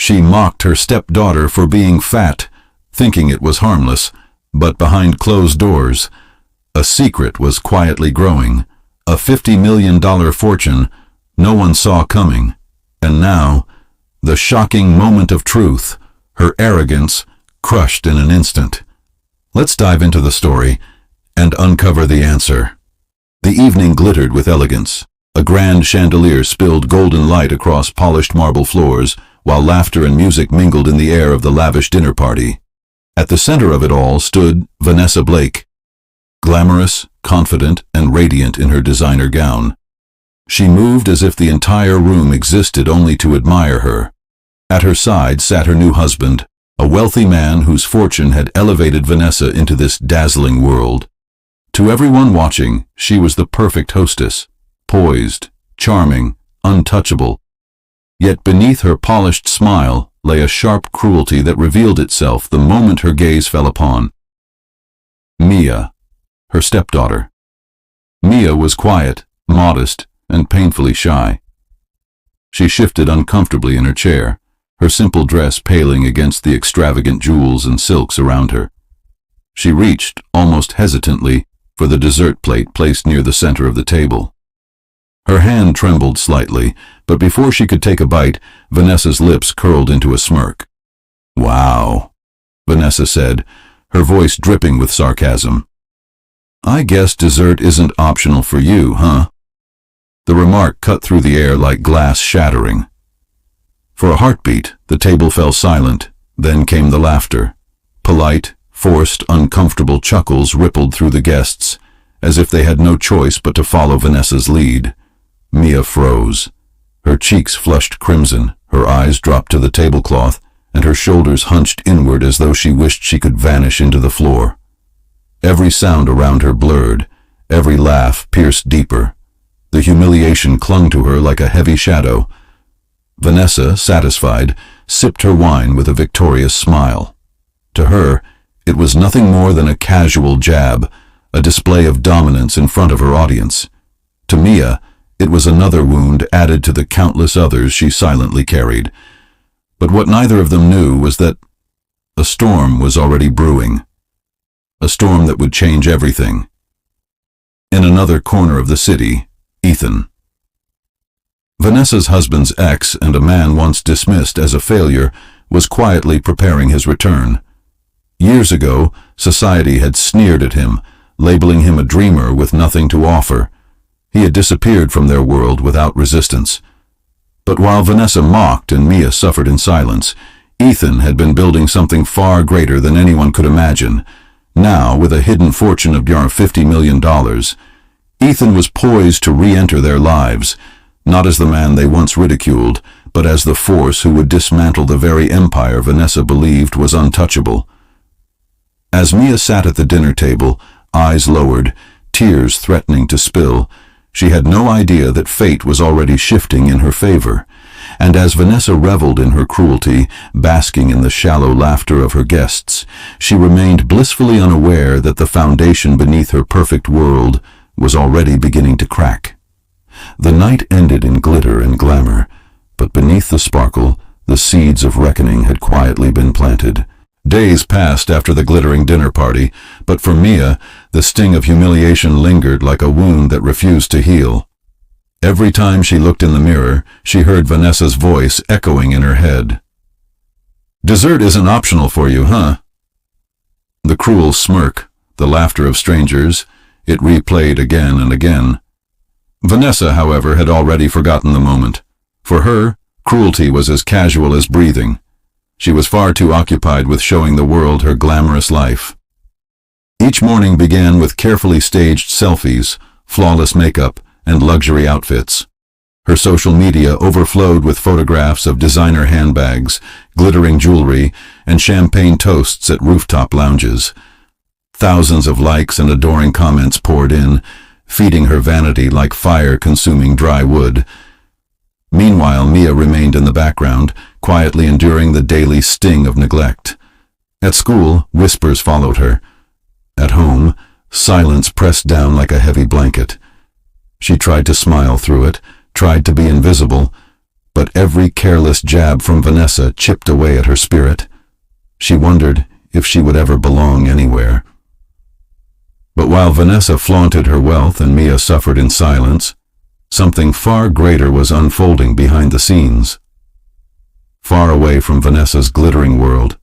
She mocked her stepdaughter for being fat, thinking it was harmless, but behind closed doors, a secret was quietly growing, a $50 million fortune no one saw coming, and now, the shocking moment of truth, her arrogance crushed in an instant. Let's dive into the story and uncover the answer. The evening glittered with elegance. A grand chandelier spilled golden light across polished marble floors, while laughter and music mingled in the air of the lavish dinner party. At the center of it all stood Vanessa Blake, glamorous, confident, and radiant in her designer gown. She moved as if the entire room existed only to admire her. At her side sat her new husband, a wealthy man whose fortune had elevated Vanessa into this dazzling world. To everyone watching, she was the perfect hostess, poised, charming, untouchable. Yet beneath her polished smile lay a sharp cruelty that revealed itself the moment her gaze fell upon Mia, her stepdaughter. Mia was quiet, modest, and painfully shy. She shifted uncomfortably in her chair, her simple dress paling against the extravagant jewels and silks around her. She reached, almost hesitantly, for the dessert plate placed near the center of the table. Her hand trembled slightly, but before she could take a bite, Vanessa's lips curled into a smirk. "Wow," Vanessa said, her voice dripping with sarcasm. "I guess dessert isn't optional for you, huh?" The remark cut through the air like glass shattering. For a heartbeat, the table fell silent, then came the laughter. Polite, forced, uncomfortable chuckles rippled through the guests, as if they had no choice but to follow Vanessa's lead. Mia froze. Her cheeks flushed crimson, her eyes dropped to the tablecloth, and her shoulders hunched inward as though she wished she could vanish into the floor. Every sound around her blurred, every laugh pierced deeper. The humiliation clung to her like a heavy shadow. Vanessa, satisfied, sipped her wine with a victorious smile. To her, it was nothing more than a casual jab, a display of dominance in front of her audience. To Mia, it was another wound added to the countless others she silently carried. But what neither of them knew was that a storm was already brewing. A storm that would change everything. In another corner of the city, Ethan. Vanessa's husband's ex and a man once dismissed as a failure was quietly preparing his return. Years ago, society had sneered at him, labeling him a dreamer with nothing to offer. He had disappeared from their world without resistance. But while Vanessa mocked and Mia suffered in silence, Ethan had been building something far greater than anyone could imagine. Now, with a hidden fortune of $50 million, Ethan was poised to re-enter their lives, not as the man they once ridiculed, but as the force who would dismantle the very empire Vanessa believed was untouchable. As Mia sat at the dinner table, eyes lowered, tears threatening to spill, she had no idea that fate was already shifting in her favor. And as Vanessa reveled in her cruelty, basking in the shallow laughter of her guests, she remained blissfully unaware that the foundation beneath her perfect world was already beginning to crack. The night ended in glitter and glamour, but beneath the sparkle, the seeds of reckoning had quietly been planted. Days passed after the glittering dinner party, but for Mia, the sting of humiliation lingered like a wound that refused to heal. Every time she looked in the mirror, she heard Vanessa's voice echoing in her head. "Dessert isn't optional for you, huh?" The cruel smirk, the laughter of strangers, it replayed again and again. Vanessa, however, had already forgotten the moment. For her, cruelty was as casual as breathing. She was far too occupied with showing the world her glamorous life. Each morning began with carefully staged selfies, flawless makeup, and luxury outfits. Her social media overflowed with photographs of designer handbags, glittering jewelry, and champagne toasts at rooftop lounges. Thousands of likes and adoring comments poured in, feeding her vanity like fire-consuming dry wood. Meanwhile, Mia remained in the background, quietly enduring the daily sting of neglect. At school, whispers followed her. At home, silence pressed down like a heavy blanket. She tried to smile through it, tried to be invisible, but every careless jab from Vanessa chipped away at her spirit. She wondered if she would ever belong anywhere. But while Vanessa flaunted her wealth and Mia suffered in silence, something far greater was unfolding behind the scenes. Far away from Vanessa's glittering world,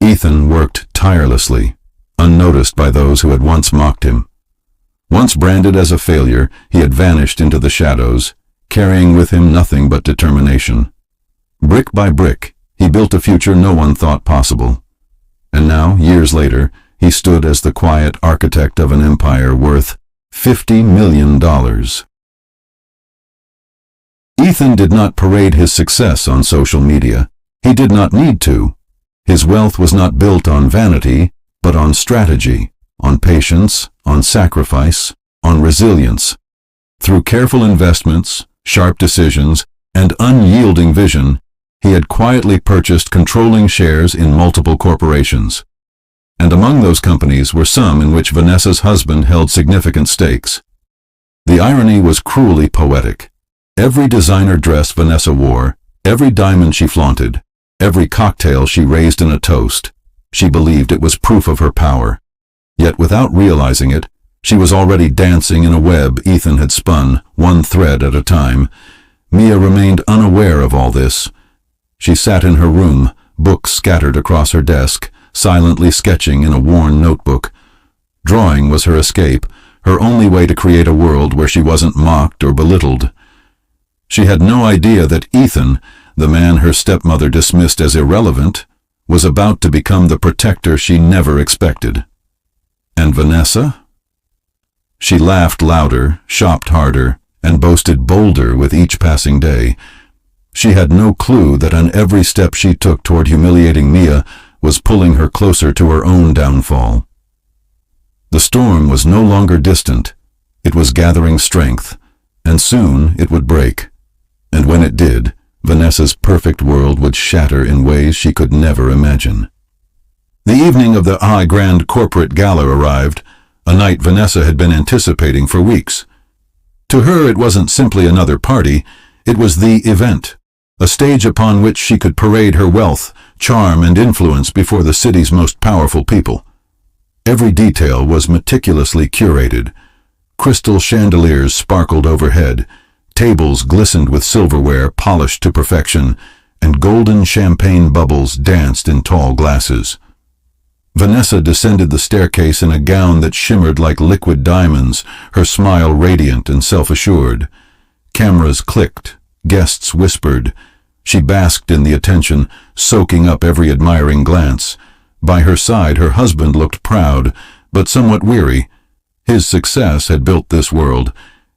Ethan worked tirelessly, unnoticed by those who had once mocked him. Once branded as a failure, he had vanished into the shadows, carrying with him nothing but determination. Brick by brick, he built a future no one thought possible. And now, years later, he stood as the quiet architect of an empire worth $50 million. Ethan did not parade his success on social media. He did not need to. His wealth was not built on vanity, but on strategy, on patience, on sacrifice, on resilience. Through careful investments, sharp decisions, and unyielding vision, he had quietly purchased controlling shares in multiple corporations. And among those companies were some in which Vanessa's husband held significant stakes. The irony was cruelly poetic. Every designer dress Vanessa wore, every diamond she flaunted, every cocktail she raised in a toast, she believed it was proof of her power. Yet without realizing it, she was already dancing in a web Ethan had spun, one thread at a time. Mia remained unaware of all this. She sat in her room, books scattered across her desk, silently sketching in a worn notebook. Drawing was her escape, her only way to create a world where she wasn't mocked or belittled. She had no idea that Ethan, the man her stepmother dismissed as irrelevant, was about to become the protector she never expected. And Vanessa? She laughed louder, shopped harder, and boasted bolder with each passing day. She had no clue that on every step she took toward humiliating Mia was pulling her closer to her own downfall. The storm was no longer distant. It was gathering strength, and soon it would break. And when it did, Vanessa's perfect world would shatter in ways she could never imagine. The evening of the Grand corporate gala arrived, a night Vanessa had been anticipating for weeks. To her, it wasn't simply another party, it was the event, a stage upon which she could parade her wealth, charm, and influence before the city's most powerful people. Every detail was meticulously curated. Crystal chandeliers sparkled overhead, tables glistened with silverware polished to perfection, and golden champagne bubbles danced in tall glasses. Vanessa descended the staircase in a gown that shimmered like liquid diamonds, her smile radiant and self-assured. Cameras clicked, guests whispered. She basked in the attention, soaking up every admiring glance. By her side, her husband looked proud, but somewhat weary. His success had built this world,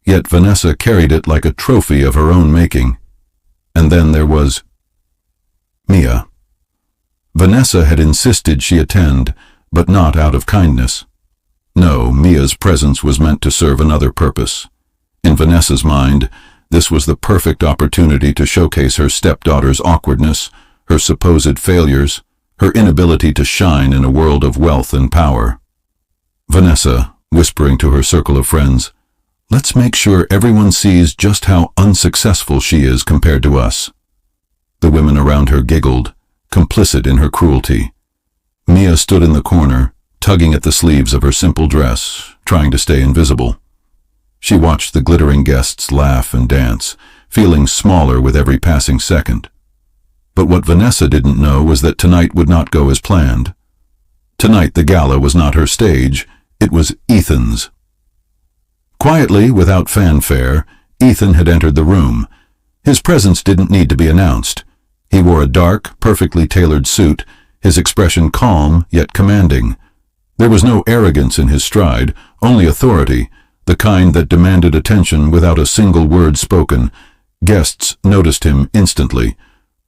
yet Vanessa carried it like a trophy of her own making. And then there was Mia. Vanessa had insisted she attend, but not out of kindness. No, Mia's presence was meant to serve another purpose. In Vanessa's mind, this was the perfect opportunity to showcase her stepdaughter's awkwardness, her supposed failures, her inability to shine in a world of wealth and power. Vanessa, whispering to her circle of friends, "Let's make sure everyone sees just how unsuccessful she is compared to us." The women around her giggled, complicit in her cruelty. Mia stood in the corner, tugging at the sleeves of her simple dress, trying to stay invisible. She watched the glittering guests laugh and dance, feeling smaller with every passing second. But what Vanessa didn't know was that tonight would not go as planned. Tonight the gala was not her stage, it was Ethan's. Quietly, without fanfare, Ethan had entered the room. His presence didn't need to be announced. He wore a dark, perfectly tailored suit, his expression calm yet commanding. There was no arrogance in his stride, only authority, the kind that demanded attention without a single word spoken. Guests noticed him instantly.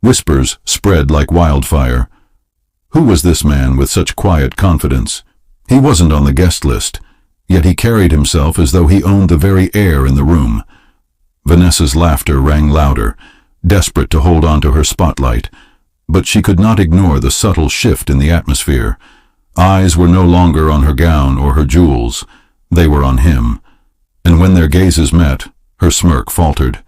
Whispers spread like wildfire. Who was this man with such quiet confidence? He wasn't on the guest list, yet he carried himself as though he owned the very air in the room. Vanessa's laughter rang louder, desperate to hold on to her spotlight, but she could not ignore the subtle shift in the atmosphere. Eyes were no longer on her gown or her jewels, they were on him, and when their gazes met, her smirk faltered.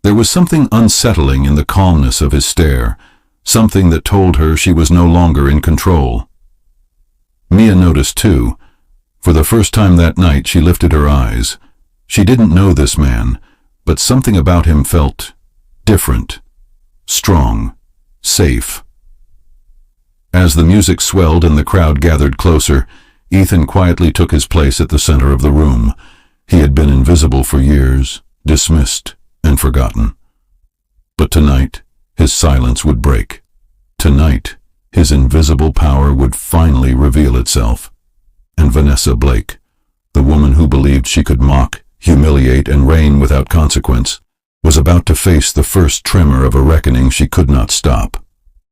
There was something unsettling in the calmness of his stare, something that told her she was no longer in control. Mia noticed too. For the first time that night she lifted her eyes. She didn't know this man, but something about him felt different, strong, safe. As the music swelled and the crowd gathered closer, Ethan quietly took his place at the center of the room. He had been invisible for years, dismissed and forgotten. But tonight, his silence would break. Tonight, his invisible power would finally reveal itself. And Vanessa Blake, the woman who believed she could mock, humiliate, and reign without consequence, was about to face the first tremor of a reckoning she could not stop.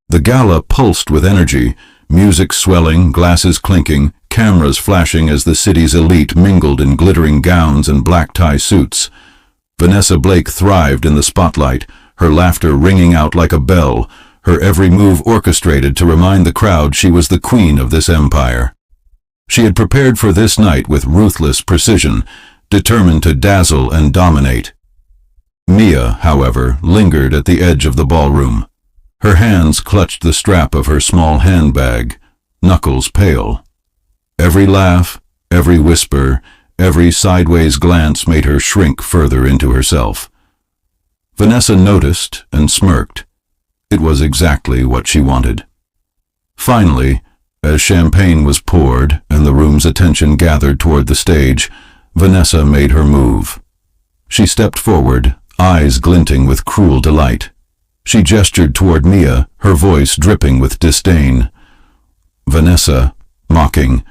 The gala pulsed with energy, music swelling, glasses clinking, cameras flashing as the city's elite mingled in glittering gowns and black tie suits. Vanessa Blake thrived in the spotlight, her laughter ringing out like a bell, her every move orchestrated to remind the crowd she was the queen of this empire. She had prepared for this night with ruthless precision, determined to dazzle and dominate. Mia, however, lingered at the edge of the ballroom. Her hands clutched the strap of her small handbag, knuckles pale. Every laugh, every whisper, every sideways glance made her shrink further into herself. Vanessa noticed and smirked. It was exactly what she wanted. Finally, as champagne was poured and the room's attention gathered toward the stage, Vanessa made her move. She stepped forward, eyes glinting with cruel delight. She gestured toward Mia, her voice dripping with disdain. Vanessa, mocking,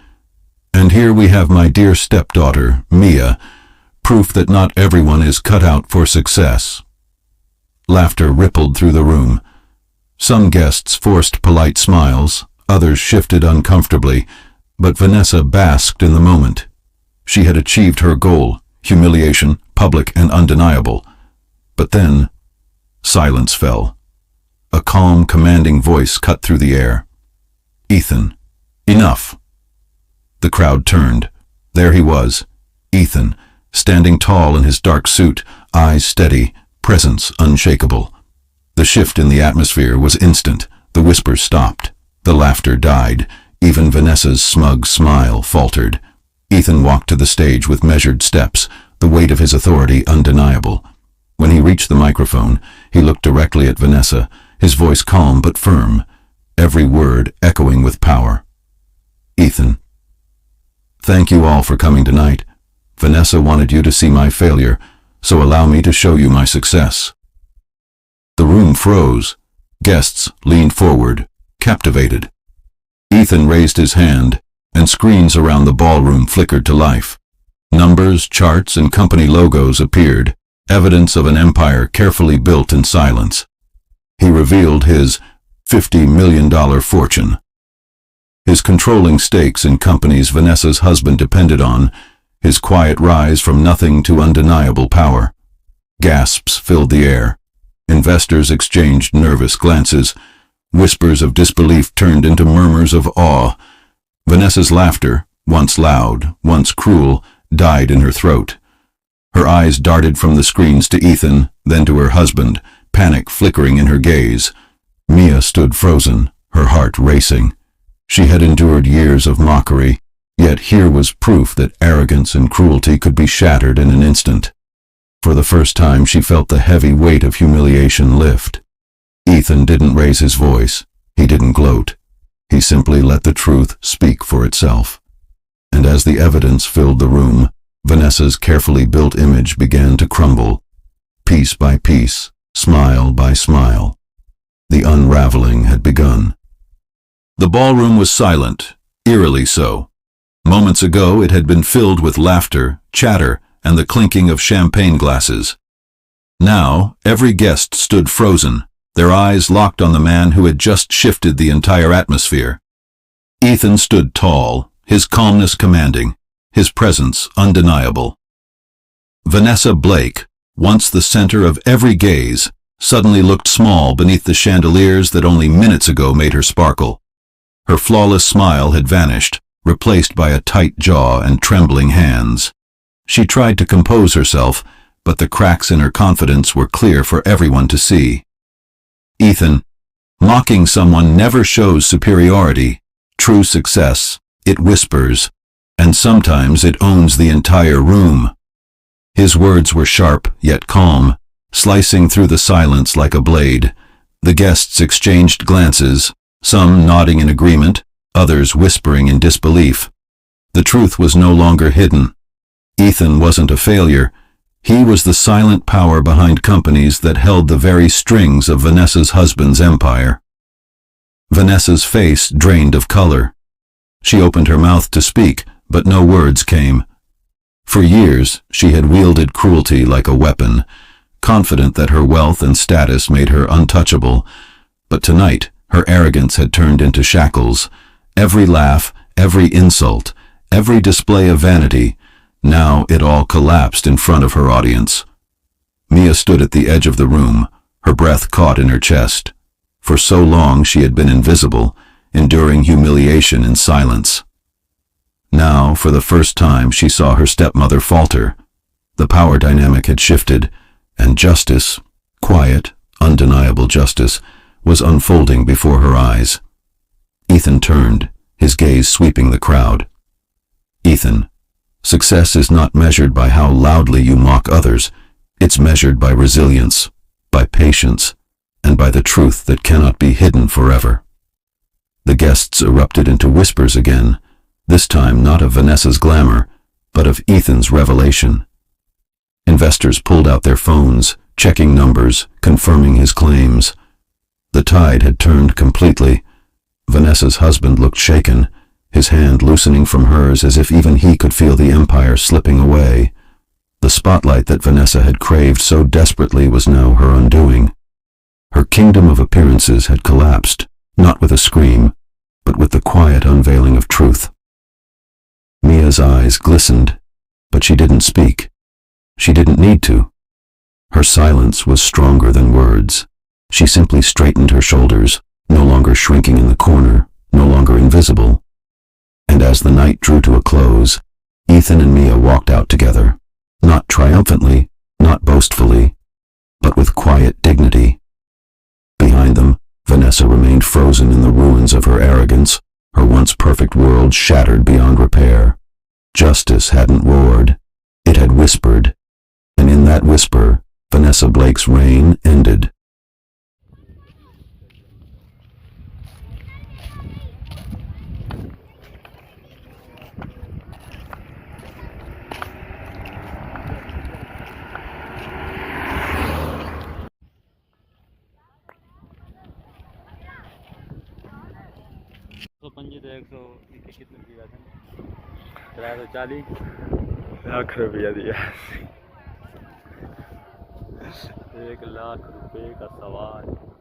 "And here we have my dear stepdaughter, Mia, proof that not everyone is cut out for success." Laughter rippled through the room. Some guests forced polite smiles, others shifted uncomfortably, but Vanessa basked in the moment. She had achieved her goal, humiliation, public and undeniable. But then, silence fell. A calm, commanding voice cut through the air. "Ethan, enough." The crowd turned. There he was, Ethan, standing tall in his dark suit, eyes steady, presence unshakable. The shift in the atmosphere was instant. The whispers stopped. The laughter died. Even Vanessa's smug smile faltered. Ethan walked to the stage with measured steps, the weight of his authority undeniable. When he reached the microphone, he looked directly at Vanessa, his voice calm but firm, every word echoing with power. "Ethan, thank you all for coming tonight. Vanessa wanted you to see my failure, so allow me to show you my success." The room froze. Guests leaned forward, captivated. Ethan raised his hand, and screens around the ballroom flickered to life. Numbers, charts, and company logos appeared, evidence of an empire carefully built in silence. He revealed his $50 million fortune. His controlling stakes in companies Vanessa's husband depended on, his quiet rise from nothing to undeniable power. Gasps filled the air. Investors exchanged nervous glances. Whispers of disbelief turned into murmurs of awe. Vanessa's laughter, once loud, once cruel, died in her throat. Her eyes darted from the screens to Ethan, then to her husband, panic flickering in her gaze. Mia stood frozen, her heart racing. She had endured years of mockery, yet here was proof that arrogance and cruelty could be shattered in an instant. For the first time she felt the heavy weight of humiliation lift. Ethan didn't raise his voice. He didn't gloat. He simply let the truth speak for itself. And as the evidence filled the room, Vanessa's carefully built image began to crumble. Piece by piece, smile by smile. The unraveling had begun. The ballroom was silent, eerily so. Moments ago it had been filled with laughter, chatter, and the clinking of champagne glasses. Now, every guest stood frozen, their eyes locked on the man who had just shifted the entire atmosphere. Ethan stood tall, his calmness commanding, his presence undeniable. Vanessa Blake, once the center of every gaze, suddenly looked small beneath the chandeliers that only minutes ago made her sparkle. Her flawless smile had vanished, replaced by a tight jaw and trembling hands. She tried to compose herself, but the cracks in her confidence were clear for everyone to see. Ethan, mocking someone never shows superiority. True success, it whispers, and sometimes it owns the entire room. His words were sharp yet calm, slicing through the silence like a blade. The guests exchanged glances, some nodding in agreement, others whispering in disbelief. The truth was no longer hidden. Ethan wasn't a failure. He was the silent power behind companies that held the very strings of Vanessa's husband's empire. Vanessa's face drained of color. She opened her mouth to speak, but no words came. For years, she had wielded cruelty like a weapon, confident that her wealth and status made her untouchable. But tonight, her arrogance had turned into shackles. Every laugh, every insult, every display of vanity, now it all collapsed in front of her audience. Mia stood at the edge of the room, her breath caught in her chest. For so long she had been invisible, enduring humiliation in silence. Now, for the first time, she saw her stepmother falter. The power dynamic had shifted, and justice, quiet, undeniable justice, was unfolding before her eyes. Ethan turned, his gaze sweeping the crowd. Ethan, success is not measured by how loudly you mock others. It's measured by resilience, by patience, and by the truth that cannot be hidden forever. The guests erupted into whispers again, this time not of Vanessa's glamour, but of Ethan's revelation. Investors pulled out their phones, checking numbers, confirming his claims. The tide had turned completely. Vanessa's husband looked shaken, his hand loosening from hers as if even he could feel the empire slipping away. The spotlight that Vanessa had craved so desperately was now her undoing. Her kingdom of appearances had collapsed, not with a scream, but with the quiet unveiling of truth. Mia's eyes glistened, but she didn't speak. She didn't need to. Her silence was stronger than words. She simply straightened her shoulders, no longer shrinking in the corner, no longer invisible. And as the night drew to a close, Ethan and Mia walked out together, not triumphantly, not boastfully, but with quiet dignity. Behind them, Vanessa remained frozen in the ruins of her arrogance, her once perfect world shattered beyond repair. Justice hadn't roared, it had whispered, and in that whisper, Vanessa Blake's reign ended. तो पंजी तो 100 कितने दिया था 340 लाख रुपया दिया 1 लाख रुपए का सवाल।